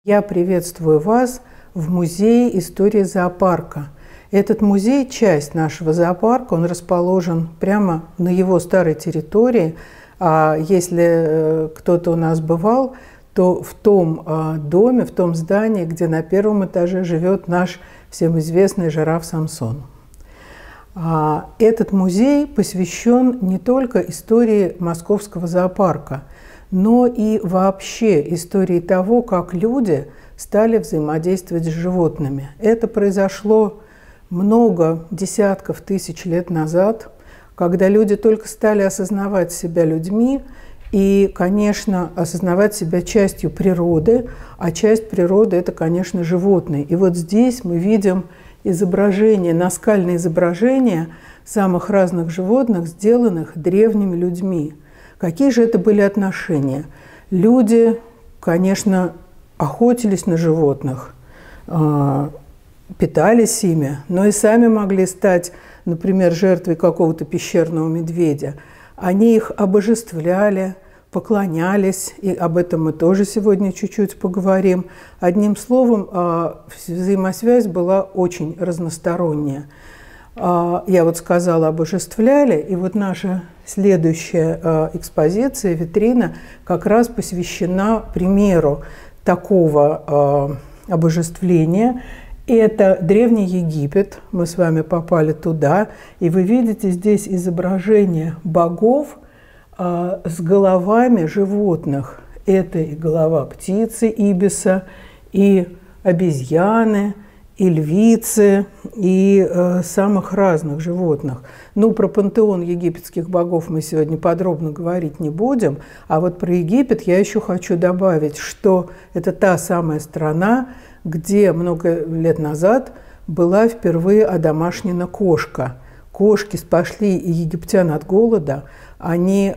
Я приветствую вас в Музее истории зоопарка. Этот музей – часть нашего зоопарка, он расположен прямо на его старой территории. А если кто-то у нас бывал, то в том доме, в том здании, где на первом этаже живет наш всем известный жираф Самсон. Этот музей посвящен не только истории московского зоопарка, но и вообще истории того, как люди стали взаимодействовать с животными. Это произошло много десятков тысяч лет назад, когда люди только стали осознавать себя людьми и, конечно, осознавать себя частью природы, а часть природы – это, конечно, животные. И вот здесь мы видим изображения, наскальные изображения самых разных животных, сделанных древними людьми. Какие же это были отношения? Люди, конечно, охотились на животных, питались ими, но и сами могли стать, например, жертвой какого-то пещерного медведя. Они их обожествляли, поклонялись, и об этом мы тоже сегодня чуть-чуть поговорим. Одним словом, взаимосвязь была очень разносторонняя. Я вот сказала, обожествляли, и вот наша следующая экспозиция, витрина, как раз посвящена примеру такого обожествления. Это Древний Египет, мы с вами попали туда, и вы видите здесь изображение богов с головами животных. Это и голова птицы ибиса, и обезьяны, и львицы, и самых разных животных. Ну, про пантеон египетских богов мы сегодня подробно говорить не будем, а вот про Египет я еще хочу добавить, что это та самая страна, где много лет назад была впервые одомашнена кошка. Кошки спасли египтян от голода, они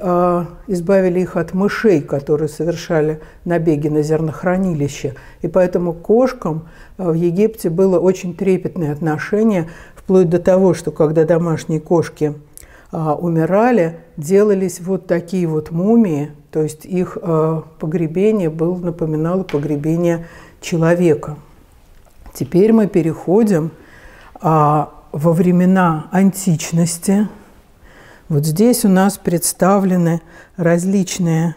избавили их от мышей, которые совершали набеги на зернохранилище. И поэтому к кошкам в Египте было очень трепетное отношение, вплоть до того, что когда домашние кошки умирали, делались вот такие вот мумии, то есть их погребение напоминало погребение человека. Теперь мы переходим во времена античности. Вот здесь у нас представлены различные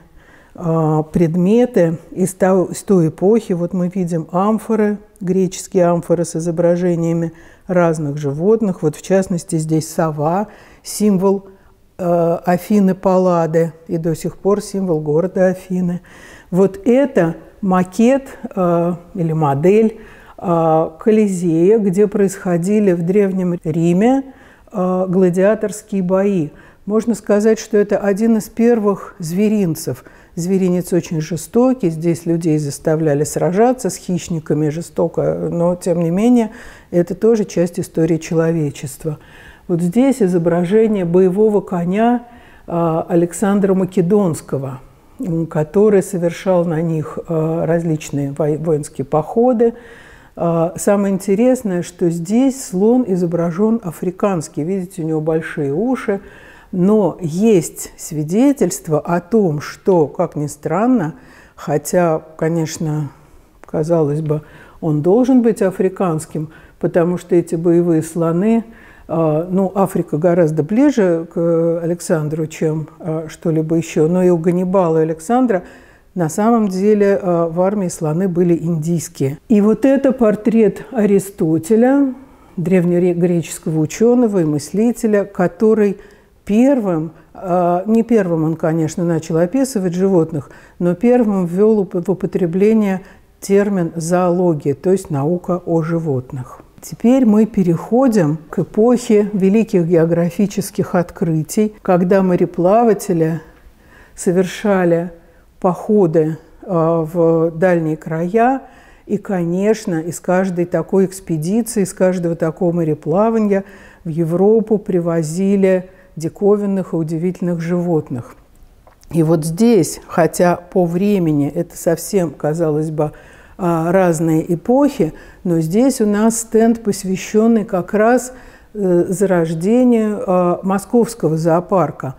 предметы из той эпохи. Вот мы видим амфоры, греческие амфоры с изображениями разных животных. Вот в частности здесь сова, символ Афины Паллады и до сих пор символ города Афины. Вот это макет или модель Колизея, где происходили в Древнем Риме гладиаторские бои. Можно сказать, что это один из первых зверинцев. Зверинец очень жестокий, здесь людей заставляли сражаться с хищниками жестоко, но, тем не менее, это тоже часть истории человечества. Вот здесь изображение боевого коня Александра Македонского, который совершал на них различные воинские походы. Самое интересное, что здесь слон изображен африканский. Видите, у него большие уши. Но есть свидетельство о том, что, как ни странно, хотя, конечно, казалось бы, он должен быть африканским, потому что эти боевые слоны, ну, Африка гораздо ближе к Александру, чем что-либо еще, но и у Ганнибала и Александра на самом деле в армии слоны были индийские. И вот это портрет Аристотеля, древнегреческого ученого и мыслителя, который первым, не первым он, конечно, начал описывать животных, но первым ввел в употребление термин зоология, то есть наука о животных. Теперь мы переходим к эпохе великих географических открытий, когда мореплаватели совершали походы в дальние края, и, конечно, из каждой такой экспедиции, из каждого такого мореплавания в Европу привозили диковинных и удивительных животных. И вот здесь, хотя по времени это совсем, казалось бы, разные эпохи, но здесь у нас стенд, посвященный как раз зарождению московского зоопарка.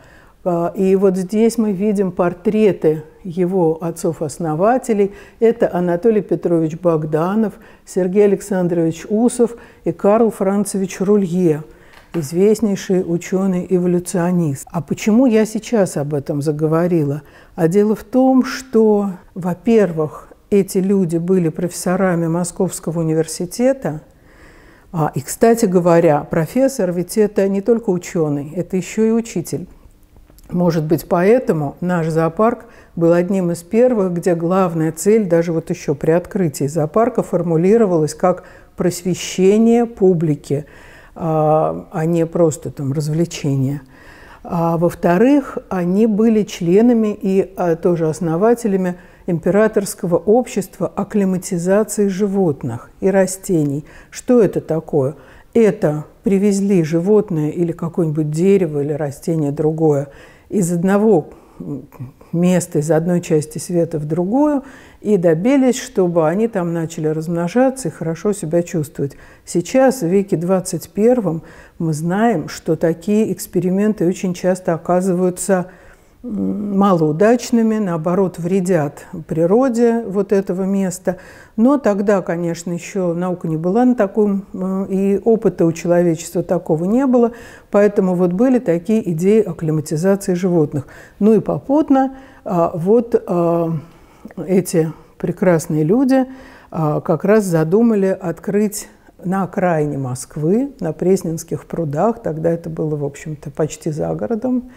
И вот здесь мы видим портреты его отцов-основателей – это Анатолий Петрович Богданов, Сергей Александрович Усов и Карл Францевич Рулье, известнейший ученый-эволюционист. А почему я сейчас об этом заговорила? А дело в том, что, во-первых, эти люди были профессорами Московского университета. И, кстати говоря, профессор ведь это не только ученый, это еще и учитель. Может быть, поэтому наш зоопарк был одним из первых, где главная цель, даже вот еще при открытии зоопарка, формулировалась как просвещение публики, а не просто там развлечение. А во-вторых, они были членами и тоже основателями Императорского общества акклиматизации животных и растений. Что это такое? Это привезли животное или какое-нибудь дерево или растение другое из одного места, из одной части света в другую, и добились, чтобы они там начали размножаться и хорошо себя чувствовать. Сейчас, в веке 21, мы знаем, что такие эксперименты очень часто оказываются малоудачными, наоборот, вредят природе вот этого места. Но тогда, конечно, еще наука не была на таком, и опыта у человечества такого не было, поэтому вот были такие идеи акклиматизации животных. Ну и попутно вот эти прекрасные люди как раз задумали открыть на окраине Москвы, на Пресненских прудах, тогда это было, в общем-то, почти за городом,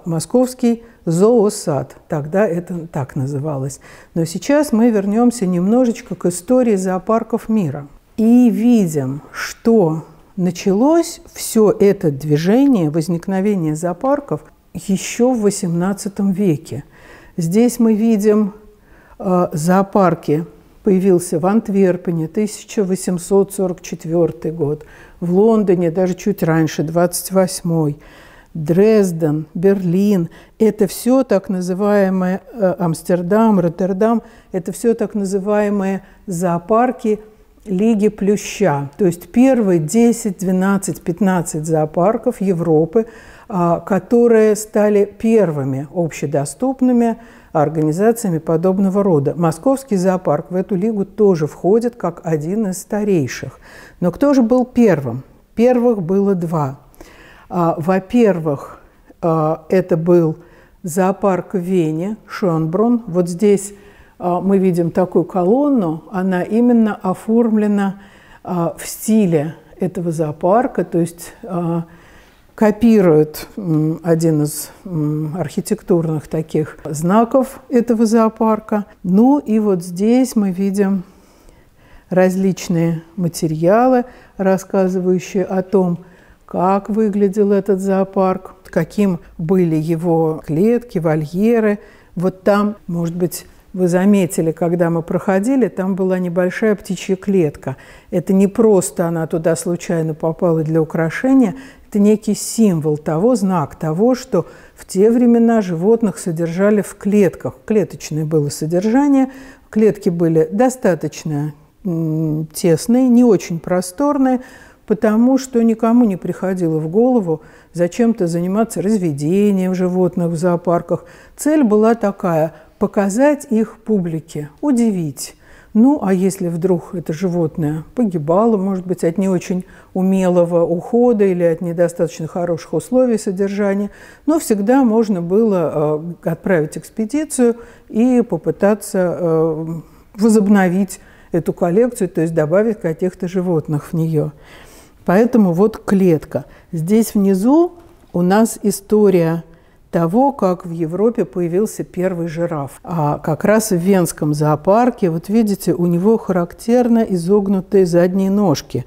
Московский зоосад. Тогда это так называлось. Но сейчас мы вернемся немножечко к истории зоопарков мира. И видим, что началось все это движение, возникновение зоопарков еще в XVIII веке. Здесь мы видим зоопарки. Появился в Антверпене, 1844 год, в Лондоне даже чуть раньше, 28-й. Дрезден, Берлин – это все так называемые Амстердам, Роттердам – это все так называемые зоопарки Лиги Плюща. То есть первые 10, 12, 15 зоопарков Европы, которые стали первыми общедоступными организациями подобного рода. Московский зоопарк в эту лигу тоже входит как один из старейших. Но кто же был первым? Первых было два. Во-первых, это был зоопарк в Вене, Шонбрунн. Вот здесь мы видим такую колонну, она именно оформлена в стиле этого зоопарка, то есть копирует один из архитектурных таких знаков этого зоопарка. Ну и вот здесь мы видим различные материалы, рассказывающие о том, как выглядел этот зоопарк, каким были его клетки, вольеры. Вот там, может быть, вы заметили, когда мы проходили, там была небольшая птичья клетка. Это не просто она туда случайно попала для украшения, это некий символ того, знак того, что в те времена животных содержали в клетках. Клеточное было содержание, клетки были достаточно тесные, не очень просторные, потому что никому не приходило в голову зачем-то заниматься разведением животных в зоопарках. Цель была такая – показать их публике, удивить. Ну, а если вдруг это животное погибало, может быть, от не очень умелого ухода или от недостаточно хороших условий содержания, но всегда можно было отправить экспедицию и попытаться возобновить эту коллекцию, то есть добавить каких-то животных в нее. Поэтому вот клетка. Здесь внизу у нас история того, как в Европе появился первый жираф. А как раз в Венском зоопарке, вот видите, у него характерно изогнутые задние ножки.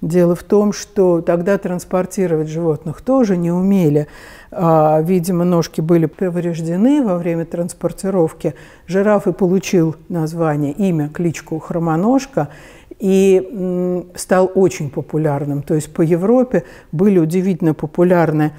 Дело в том, что тогда транспортировать животных тоже не умели. Видимо, ножки были повреждены во время транспортировки. Жираф и получил название, имя, кличку Хромоножка, и стал очень популярным. То есть по Европе были удивительно популярны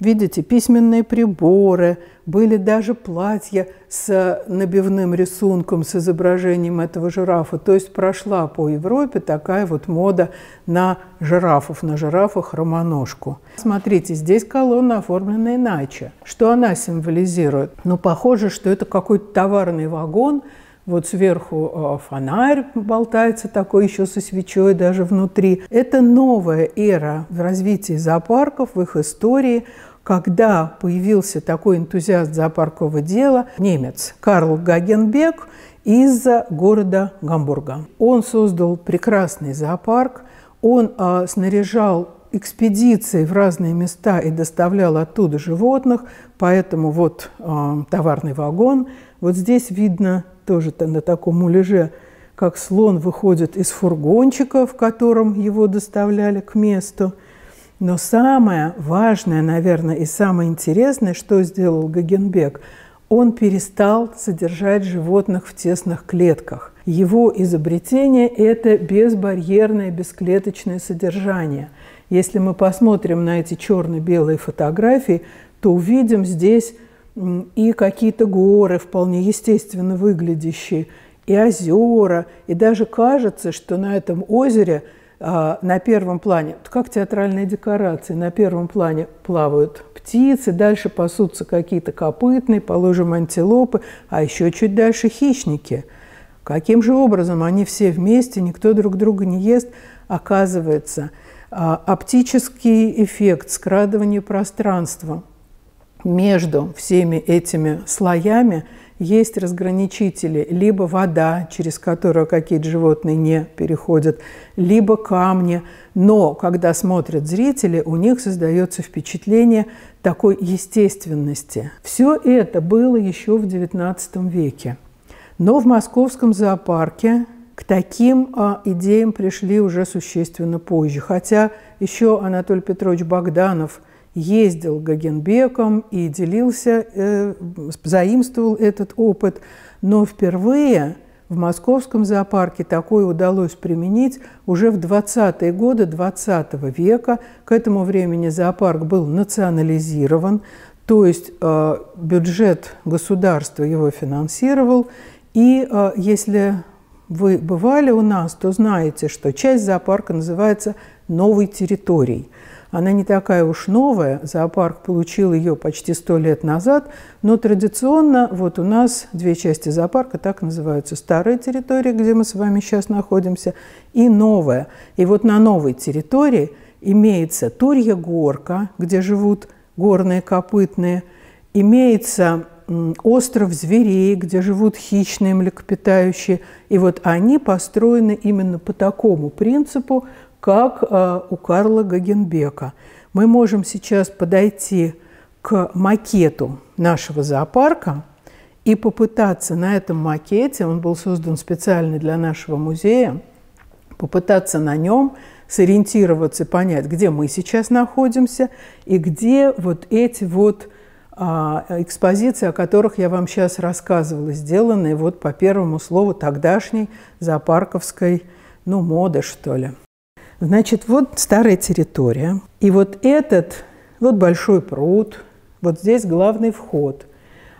Видите, письменные приборы, были даже платья с набивным рисунком, с изображением этого жирафа. То есть прошла по Европе такая вот мода на жирафа-хромоножку. Смотрите, здесь колонна оформлена иначе. Что она символизирует? Ну, похоже, что это какой-то товарный вагон. Вот сверху фонарь болтается такой еще со свечой даже внутри. Это новая эра в развитии зоопарков, в их истории, когда появился такой энтузиаст зоопаркового дела, немец Карл Гагенбек из города Гамбурга. Он создал прекрасный зоопарк, он снаряжал экспедиции в разные места и доставлял оттуда животных, поэтому вот товарный вагон. Вот здесь видно тоже на таком муляже, как слон выходит из фургончика, в котором его доставляли к месту. Но самое важное, наверное, и самое интересное, что сделал Гагенбек, он перестал содержать животных в тесных клетках. Его изобретение – это безбарьерное, бесклеточное содержание. Если мы посмотрим на эти черно-белые фотографии, то увидим здесь и какие-то горы, вполне естественно выглядящие, и озера, и даже кажется, что на этом озере на первом плане, как театральные декорации, на первом плане плавают птицы, дальше пасутся какие-то копытные, положим, антилопы, а еще чуть дальше хищники. Каким же образом они все вместе, никто друг друга не ест? Оказывается, оптический эффект, скрадывание пространства между всеми этими слоями есть разграничители. Либо вода, через которую какие-то животные не переходят, либо камни. Но когда смотрят зрители, у них создается впечатление такой естественности. Все это было еще в XIX веке. Но в московском зоопарке к таким идеям пришли уже существенно позже. Хотя еще Анатолий Петрович Богданов ездил к Гагенбекам и делился, заимствовал этот опыт. Но впервые в московском зоопарке такое удалось применить уже в 20-е годы XX века. К этому времени зоопарк был национализирован, то есть бюджет государства его финансировал. И если вы бывали у нас, то знаете, что часть зоопарка называется «новой территорией». Она не такая уж новая, зоопарк получил ее почти 100 лет назад, но традиционно вот у нас две части зоопарка так называются: старая территория, где мы с вами сейчас находимся, и новая. И вот на новой территории имеется Турья горка, где живут горные копытные, имеется остров зверей, где живут хищные млекопитающие. И вот они построены именно по такому принципу, как у Карла Гагенбека. Мы можем сейчас подойти к макету нашего зоопарка и попытаться на этом макете, он был создан специально для нашего музея, попытаться на нем сориентироваться, понять, где мы сейчас находимся и где вот эти вот экспозиции, о которых я вам сейчас рассказывала, сделанные вот по первому слову тогдашней зоопарковской, моды, что ли. Значит, вот старая территория. И вот этот, вот большой пруд, вот здесь главный вход.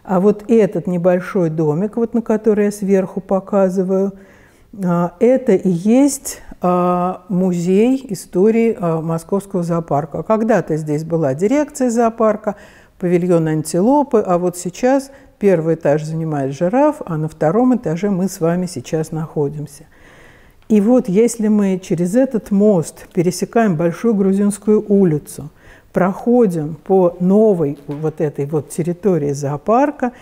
А вот этот небольшой домик, вот на который я сверху показываю, это и есть музей истории Московского зоопарка. Когда-то здесь была дирекция зоопарка, павильон антилопы, а вот сейчас первый этаж занимает жираф, а на втором этаже мы с вами сейчас находимся. И вот если мы через этот мост пересекаем Большую Грузинскую улицу, проходим по новой вот этой вот территории зоопарка,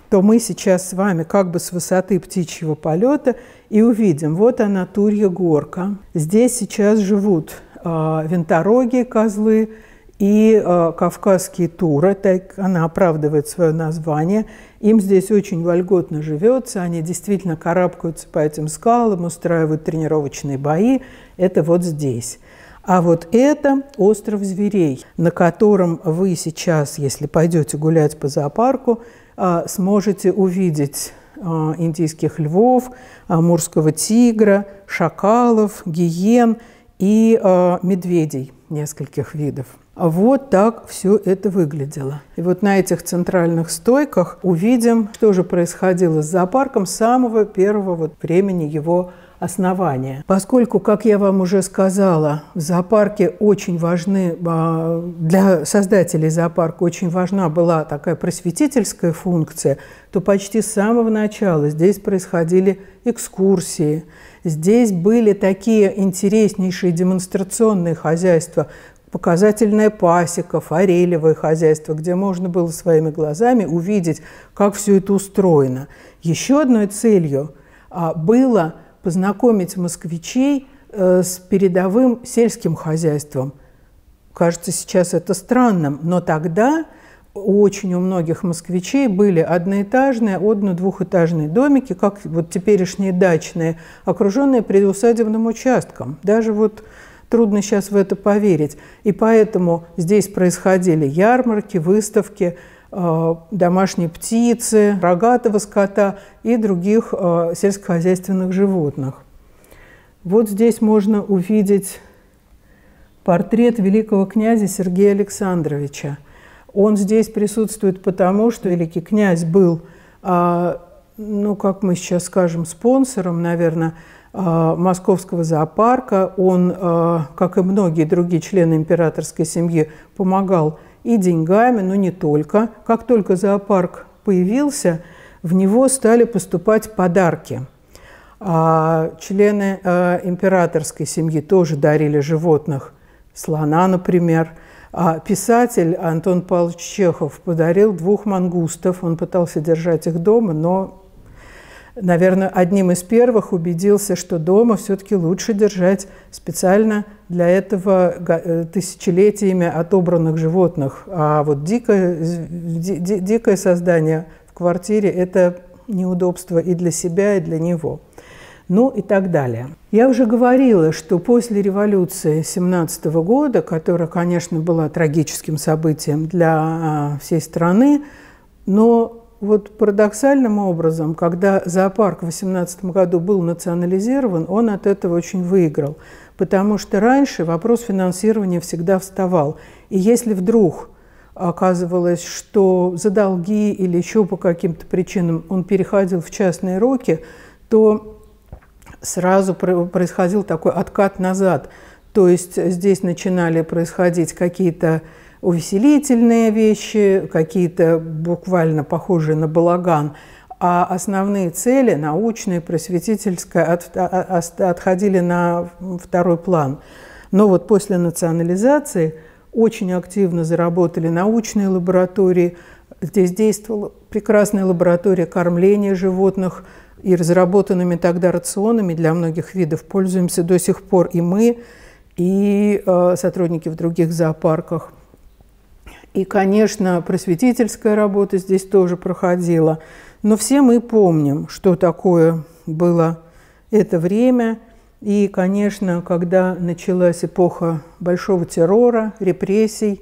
то мы сейчас с вами как бы с высоты птичьего полета и увидим, вот она, Турья горка. Здесь сейчас живут винторогие козлы и кавказские туры, так она оправдывает свое название. Им здесь очень вольготно живется, они действительно карабкаются по этим скалам, устраивают тренировочные бои. Это вот здесь. А вот это остров зверей, на котором вы сейчас, если пойдете гулять по зоопарку, сможете увидеть индийских львов, амурского тигра, шакалов, гиен и медведей нескольких видов. Вот так все это выглядело. И вот на этих центральных стойках увидим, что же происходило с зоопарком с самого первого времени его основания. Поскольку, как я вам уже сказала, в зоопарке очень важны, для создателей зоопарка очень важна была такая просветительская функция, то почти с самого начала здесь происходили экскурсии, здесь были такие интереснейшие демонстрационные хозяйства, показательная пасека, форелевое хозяйство, где можно было своими глазами увидеть, как все это устроено. Еще одной целью было познакомить москвичей с передовым сельским хозяйством. Кажется, сейчас это странным, но тогда очень у многих москвичей были одноэтажные, одно-двухэтажные домики, как вот теперешние дачные, окруженные приусадебным участком. Даже вот трудно сейчас в это поверить. И поэтому здесь происходили ярмарки, выставки, домашней птицы, рогатого скота и других сельскохозяйственных животных. Вот здесь можно увидеть портрет великого князя Сергея Александровича. Он здесь присутствует потому, что великий князь был, ну, как мы сейчас скажем, спонсором, наверное, московского зоопарка. Он, как и многие другие члены императорской семьи, помогал и деньгами, но не только. Как только зоопарк появился, в него стали поступать подарки. Члены императорской семьи тоже дарили животных, слона, например. Писатель Антон Павлович Чехов подарил 2 мангустов. Он пытался держать их дома, но, наверное, одним из первых убедился, что дома все-таки лучше держать специально для этого тысячелетиями отобранных животных. А вот дикое создание в квартире – это неудобство и для себя, и для него. Ну и так далее. Я уже говорила, что после революции 1917 года, которая, конечно, была трагическим событием для всей страны, но вот парадоксальным образом, когда зоопарк в 18 году был национализирован, он от этого очень выиграл, потому что раньше вопрос финансирования всегда вставал. И если вдруг оказывалось, что за долги или еще по каким-то причинам он переходил в частные руки, то сразу происходил такой откат назад. То есть здесь начинали происходить какие-то увеселительные вещи, какие-то буквально похожие на балаган, а основные цели, научные, просветительские, отходили на второй план. Но вот после национализации очень активно заработали научные лаборатории. Здесь действовала прекрасная лаборатория кормления животных, и разработанными тогда рационами для многих видов пользуемся до сих пор и мы, и сотрудники в других зоопарках. И, конечно, просветительская работа здесь тоже проходила. Но все мы помним, что такое было это время. И, конечно, когда началась эпоха большого террора, репрессий,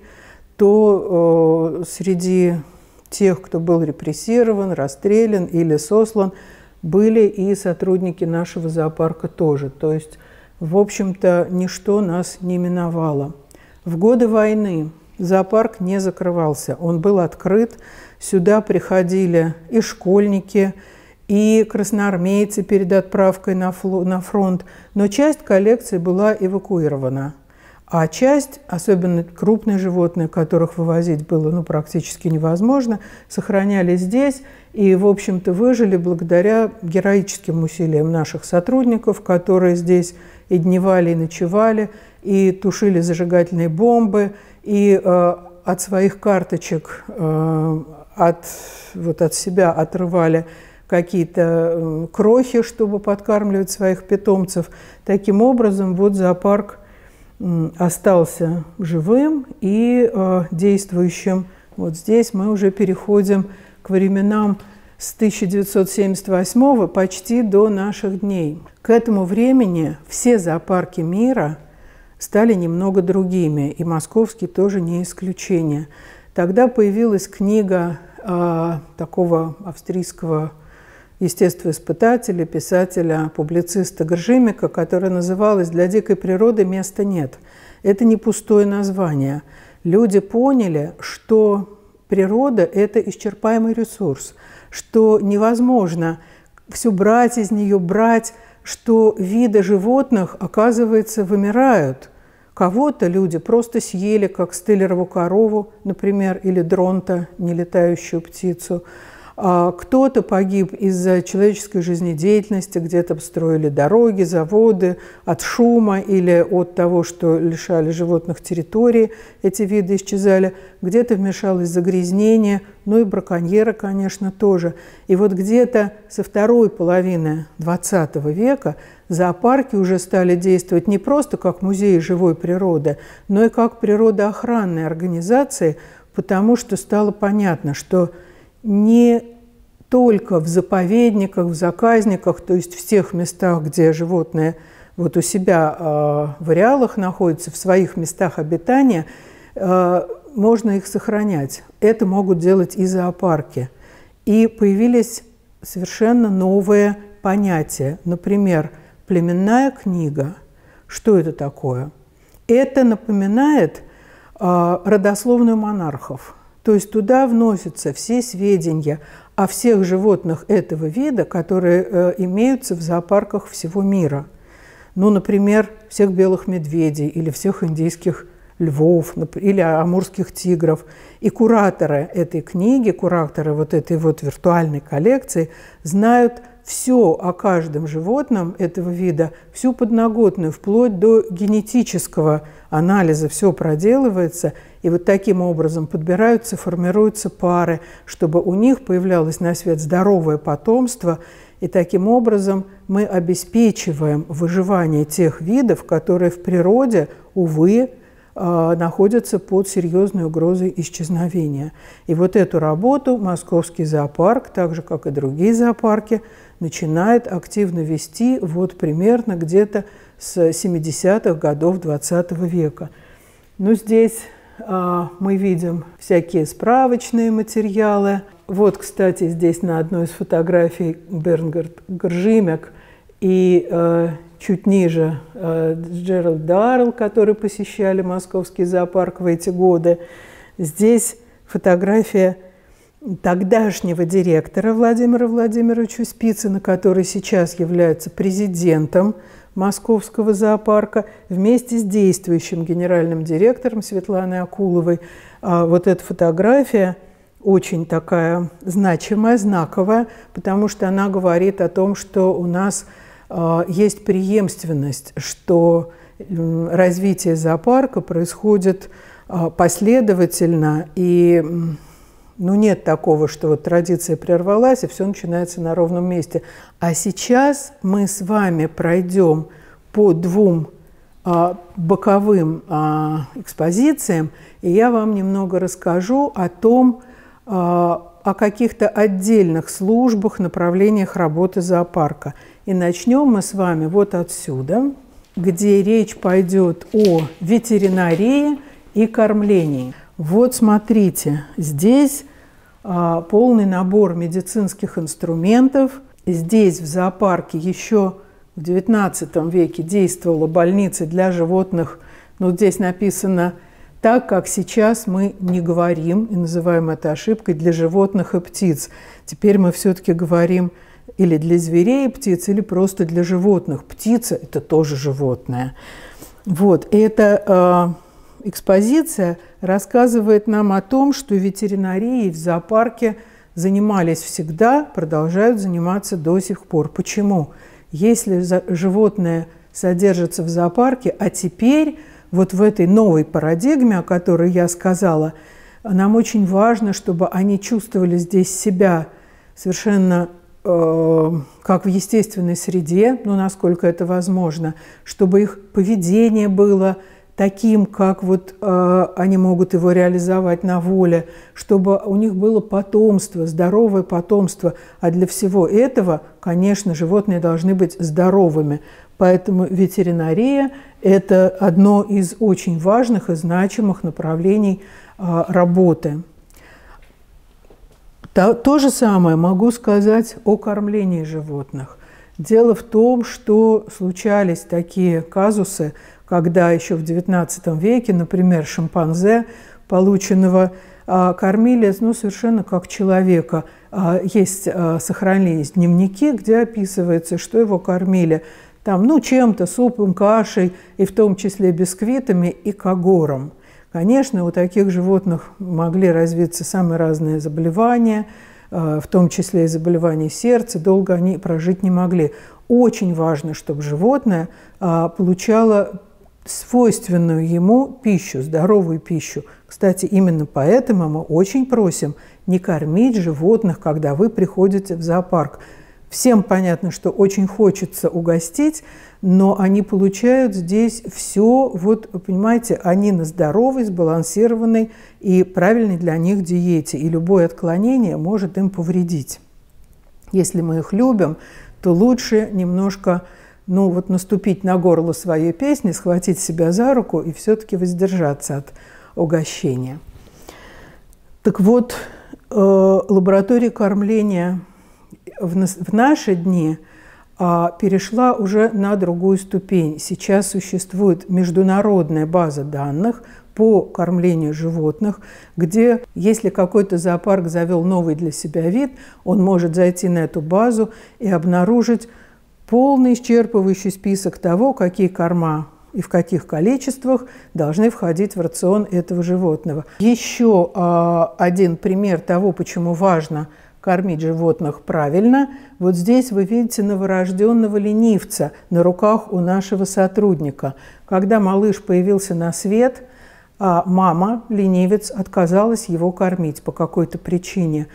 то среди тех, кто был репрессирован, расстрелян или сослан, были и сотрудники нашего зоопарка тоже. То есть, в общем-то, ничто нас не миновало. В годы войны зоопарк не закрывался, он был открыт. Сюда приходили и школьники, и красноармейцы перед отправкой на фронт. Но часть коллекции была эвакуирована. А часть, особенно крупные животные, которых вывозить было практически невозможно, сохранялись здесь и, в общем-то, выжили благодаря героическим усилиям наших сотрудников, которые здесь и дневали, и ночевали, и тушили зажигательные бомбы, и от своих карточек, от себя отрывали какие-то крохи, чтобы подкармливать своих питомцев. Таким образом, вот зоопарк остался живым и действующим. Вот здесь мы уже переходим к временам с 1978 почти до наших дней. К этому времени все зоопарки мира стали немного другими, и московский тоже не исключение. Тогда появилась книга такого австрийского естествоиспытателя, писателя, публициста Гржимика, которая называлась «Для дикой природы места нет». Это не пустое название. люди поняли, что природа – это исчерпаемый ресурс, что невозможно все брать из нее, брать, что виды животных, оказывается, вымирают. Кого-то люди просто съели, как стеллерову корову, например, или дронта, нелетающую птицу. А кто-то погиб из-за человеческой жизнедеятельности, где-то строили дороги, заводы, от шума или от того, что лишали животных территории, эти виды исчезали. Где-то вмешалось загрязнение, ну и браконьеры, конечно, тоже. И вот где-то со второй половины XX века зоопарки уже стали действовать не просто как музеи живой природы, но и как природоохранные организации, потому что стало понятно, что не только в заповедниках, в заказниках, то есть в тех местах, где животные вот у себя в ареалах находятся, в своих местах обитания, можно их сохранять. Это могут делать и зоопарки. И появились совершенно новые понятия. Например, племенная книга. Что это такое? Это напоминает родословную монархов. То есть туда вносятся все сведения о всех животных этого вида, которые имеются в зоопарках всего мира. Ну, например, всех белых медведей или всех индийских львов или амурских тигров. И кураторы этой книги, кураторы вот этой вот виртуальной коллекции знают все о каждом животном этого вида, всю подноготную, вплоть до генетического анализа, все проделывается. И вот таким образом подбираются, формируются пары, чтобы у них появлялось на свет здоровое потомство. И таким образом мы обеспечиваем выживание тех видов, которые в природе, увы, находятся под серьезной угрозой исчезновения. И вот эту работу Московский зоопарк, так же, как и другие зоопарки, начинает активно вести вот примерно где-то с 70-х годов XX века. Ну, здесь мы видим всякие справочные материалы. Вот, кстати, здесь на одной из фотографий Бернгард Гржимяк и чуть ниже Джеральд Даррелл, которые посещали Московский зоопарк в эти годы. Здесь фотография тогдашнего директора Владимира Владимировича Спицына, который сейчас является президентом Московского зоопарка, вместе с действующим генеральным директором Светланой Акуловой. Вот эта фотография очень такая значимая, знаковая, потому что она говорит о том, что у нас есть преемственность, что развитие зоопарка происходит последовательно, и нет такого, что вот традиция прервалась, и все начинается на ровном месте. А сейчас мы с вами пройдем по двум боковым экспозициям, и я вам немного расскажу о том, о каких-то отдельных службах, направлениях работы зоопарка. И начнем мы с вами вот отсюда, где речь пойдет о ветеринарии и кормлении. Вот смотрите, здесь полный набор медицинских инструментов. Здесь в зоопарке еще в XIX веке действовала больница для животных. Но здесь написано так, как сейчас мы не говорим, и называем это ошибкой, для животных и птиц. Теперь мы все-таки говорим или для зверей и птиц, или просто для животных. Птица – это тоже животное. Вот, и эта экспозиция рассказывает нам о том, что ветеринарией в зоопарке занимались всегда, продолжают заниматься до сих пор. Почему? Если животное содержится в зоопарке, а теперь вот в этой новой парадигме, о которой я сказала, нам очень важно, чтобы они чувствовали здесь себя совершенно как в естественной среде, насколько это возможно, чтобы их поведение было таким, как вот они могут его реализовать на воле, чтобы у них было потомство, здоровое потомство. А для всего этого, конечно, животные должны быть здоровыми. Поэтому ветеринария – это одно из очень важных и значимых направлений работы. То же самое могу сказать о кормлении животных. Дело в том, что случались такие казусы, когда еще в XIX веке, например, шимпанзе, полученного, кормили совершенно как человека. Сохранились дневники, где описывается, что его кормили там, чем-то, супом, кашей, и в том числе бисквитами и когором. Конечно, у таких животных могли развиться самые разные заболевания, в том числе и заболевания сердца, долго они прожить не могли. Очень важно, чтобы животное получало свойственную ему пищу, здоровую пищу. Кстати, именно поэтому мы очень просим не кормить животных, когда вы приходите в зоопарк. Всем понятно, что очень хочется угостить, но они получают здесь все, понимаете, они на здоровой, сбалансированной и правильной для них диете, и любое отклонение может им повредить. Если мы их любим, то лучше немножко наступить на горло своей песни, схватить себя за руку и все-таки воздержаться от угощения. Так вот, лаборатория кормления в наши дни перешла уже на другую ступень. Сейчас существует международная база данных по кормлению животных, где, если какой-то зоопарк завел новый для себя вид, он может зайти на эту базу и обнаружить полный исчерпывающий список того, какие корма и в каких количествах должны входить в рацион этого животного. Еще один пример того, почему важно кормить животных правильно. Вот здесь вы видите новорожденного ленивца на руках у нашего сотрудника. Когда малыш появился на свет, мама, ленивец, отказалась его кормить по какой-то причине.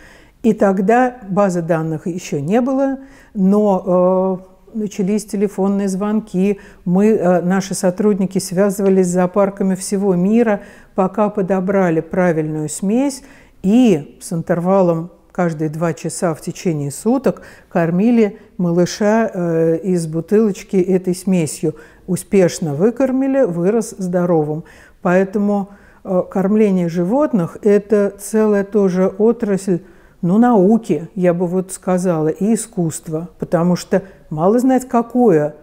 И тогда базы данных еще не было, но начались телефонные звонки. Наши сотрудники связывались с зоопарками всего мира, пока подобрали правильную смесь и с интервалом каждые 2 часа в течение суток кормили малыша из бутылочки этой смесью. Успешно выкормили, вырос здоровым. Поэтому кормление животных – это целая тоже отрасль, науки, я бы сказала, и искусства. Потому что мало знать, какое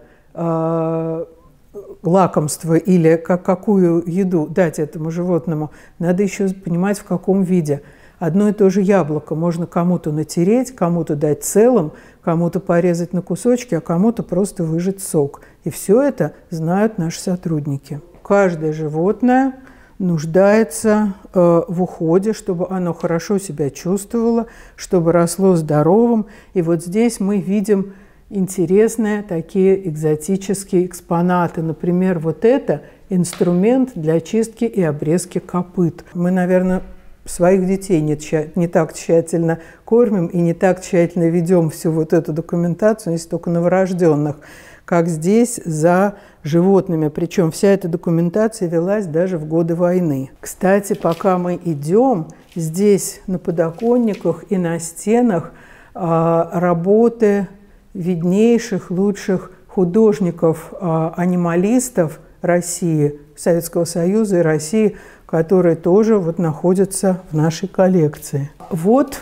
лакомство или какую еду дать этому животному, надо еще понимать, в каком виде. Одно и то же яблоко можно кому-то натереть, кому-то дать целым, кому-то порезать на кусочки, а кому-то просто выжать сок. И все это знают наши сотрудники. Каждое животное нуждается в уходе, чтобы оно хорошо себя чувствовало, чтобы росло здоровым. И вот здесь мы видим интересные такие экзотические экспонаты. Например, вот это инструмент для чистки и обрезки копыт. Мы, наверное, своих детей не так тщательно кормим и не так тщательно ведем всю эту документацию, если только новорожденных, как здесь за животными. Причем вся эта документация велась даже в годы войны. Кстати, пока мы идем, здесь на подоконниках и на стенах работы виднейших, лучших художников-анималистов России, Советского Союза и России, которые тоже находятся в нашей коллекции. Вот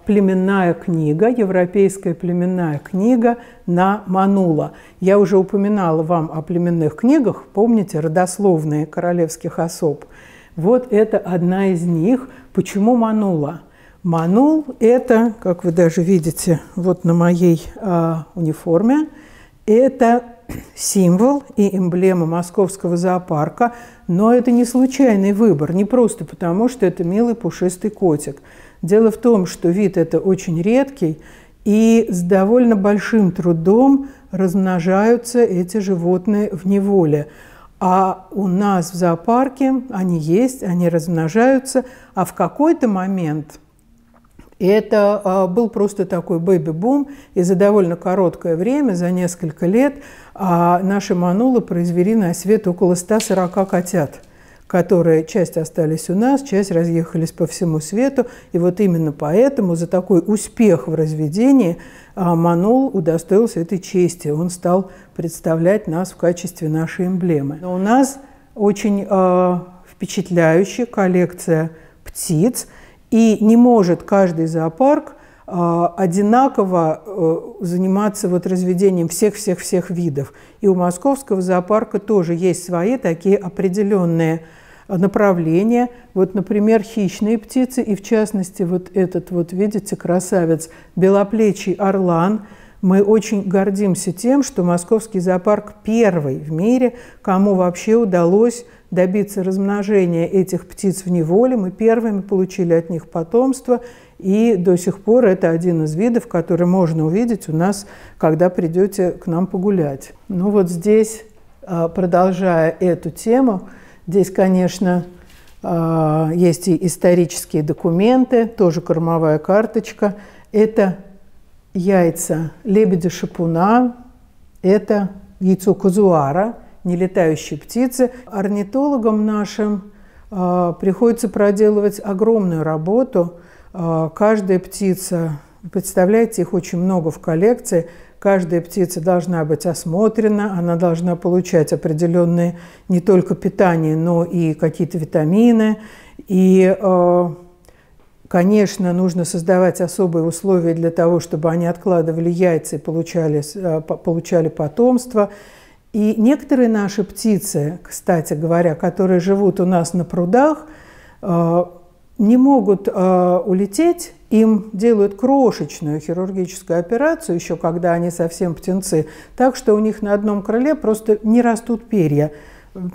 племенная книга, европейская племенная книга на манула. Я уже упоминала вам о племенных книгах, помните, родословные королевских особ. Вот это одна из них. Почему манула? Манул – это, как вы даже видите на моей униформе, это символ и эмблема Московского зоопарка, но это не случайный выбор, не просто потому, что это милый пушистый котик. Дело в том, что вид это очень редкий, и с довольно большим трудом размножаются эти животные в неволе. А у нас в зоопарке они есть, они размножаются, а в какой-то момент это был просто такой бэби-бум, и за довольно короткое время, за несколько лет, наши манулы произвели на свет около 140 котят, которые часть остались у нас, часть разъехались по всему свету. И вот именно поэтому за такой успех в разведении манул удостоился этой чести. Он стал представлять нас в качестве нашей эмблемы. Но у нас очень впечатляющая коллекция птиц, и не может каждый зоопарк одинаково заниматься вот разведением всех видов. И у Московского зоопарка тоже есть свои такие определенные направления. Вот, например, хищные птицы, и в частности вот этот вот, видите, красавец, белоплечий орлан. Мы очень гордимся тем, что Московский зоопарк первый в мире, кому вообще удалось добиться размножения этих птиц в неволе. Мы первыми получили от них потомство, и до сих пор это один из видов, который можно увидеть у нас, когда придете к нам погулять. Ну вот здесь, продолжая эту тему, здесь, конечно, есть и исторические документы, тоже кормовая карточка. Это яйца лебедя-шапуна, это яйцо казуара, нелетающей птицы. Орнитологам нашим приходится проделывать огромную работу. Каждая птица, представляете, их очень много в коллекции, каждая птица должна быть осмотрена, она должна получать определенные не только питание, но и какие-то витамины. И, конечно, нужно создавать особые условия для того, чтобы они откладывали яйца и получали потомство. И некоторые наши птицы, кстати говоря, которые живут у нас на прудах, не могут улететь, им делают крошечную хирургическую операцию, еще когда они совсем птенцы, так что у них на одном крыле просто не растут перья.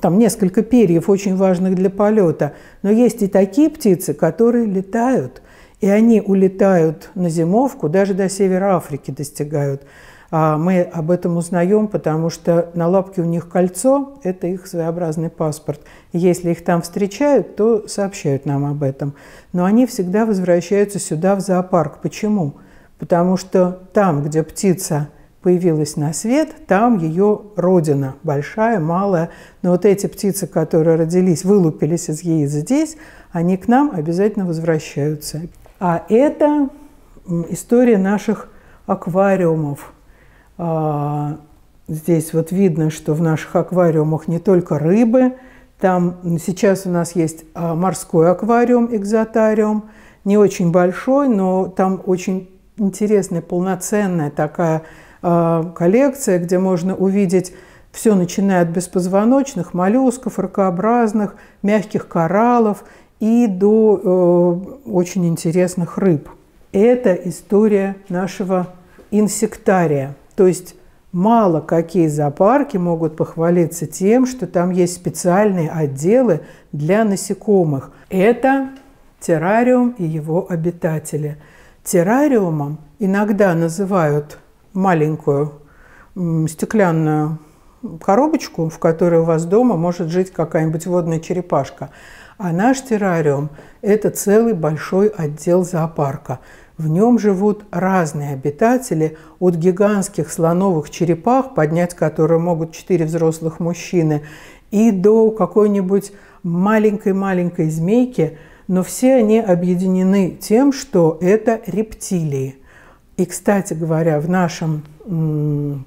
Там несколько перьев, очень важных для полета. Но есть и такие птицы, которые летают, и они улетают на зимовку, даже до севера Африки достигают. Мы об этом узнаем, потому что на лапке у них кольцо – это их своеобразный паспорт. И если их там встречают, то сообщают нам об этом. Но они всегда возвращаются сюда, в зоопарк. Почему? Потому что там, где птица появилась на свет, там ее родина, большая, малая. Но вот эти птицы, которые родились, вылупились из яиц здесь, они к нам обязательно возвращаются. А это история наших аквариумов. Здесь вот видно, что в наших аквариумах не только рыбы. Там сейчас у нас есть морской аквариум, экзотариум, не очень большой, но там очень интересная, полноценная такая коллекция, где можно увидеть все, начиная от беспозвоночных, моллюсков, ракообразных, мягких кораллов и до очень интересных рыб. Это история нашего инсектария. То есть мало какие зоопарки могут похвалиться тем, что там есть специальные отделы для насекомых. Это террариум и его обитатели. Террариумом иногда называют маленькую стеклянную коробочку, в которой у вас дома может жить какая-нибудь водная черепашка. А наш террариум – это целый большой отдел зоопарка. В нем живут разные обитатели, от гигантских слоновых черепах, поднять которые могут 4 взрослых мужчины, и до какой-нибудь маленькой змейки, но все они объединены тем, что это рептилии. И, кстати говоря, в нашем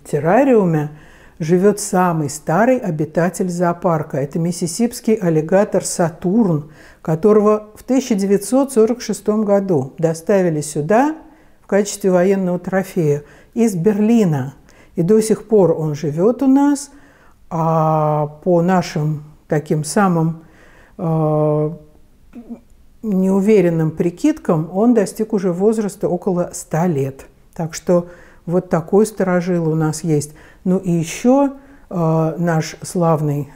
террариуме живет самый старый обитатель зоопарка. Это миссисипский аллигатор Сатурн, которого в 1946 году доставили сюда в качестве военного трофея из Берлина. И до сих пор он живет у нас, а по нашим таким самым неуверенным прикидкам он достиг уже возраста около 100 лет. Так что вот такой старожил у нас есть. Ну и еще наш славный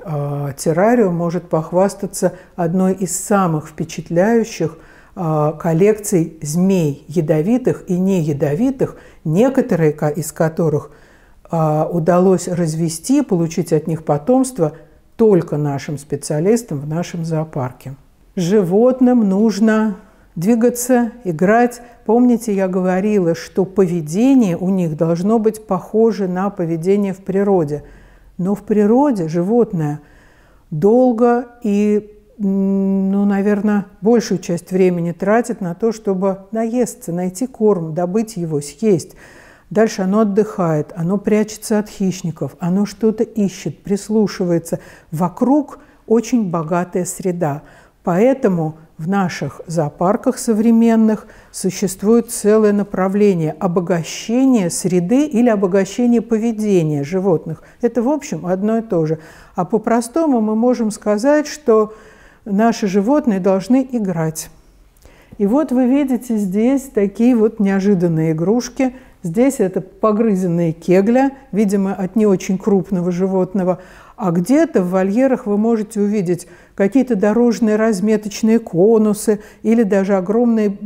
террариум может похвастаться одной из самых впечатляющих коллекций змей, ядовитых и неядовитых, некоторые из которых удалось развести, получить от них потомство только нашим специалистам в нашем зоопарке. Животным нужно двигаться, играть. Помните, я говорила, что поведение у них должно быть похоже на поведение в природе. Но в природе животное долго и, наверное, большую часть времени тратит на то, чтобы наесться, найти корм, добыть его, съесть. Дальше оно отдыхает, оно прячется от хищников, оно что-то ищет, прислушивается. Вокруг очень богатая среда. Поэтому в наших зоопарках современных существует целое направление обогащения среды или обогащения поведения животных. Это, в общем, одно и то же. А по-простому мы можем сказать, что наши животные должны играть. И вот вы видите здесь такие вот неожиданные игрушки. Здесь это погрызенные кегля, видимо, от не очень крупного животного. А где-то в вольерах вы можете увидеть какие-то дорожные разметочные конусы или даже огромные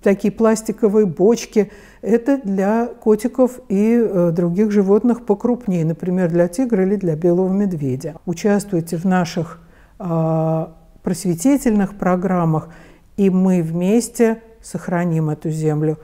такие пластиковые бочки. Это для котиков и других животных покрупнее, например, для тигра или для белого медведя. Участвуйте в наших просветительных программах, и мы вместе сохраним эту землю.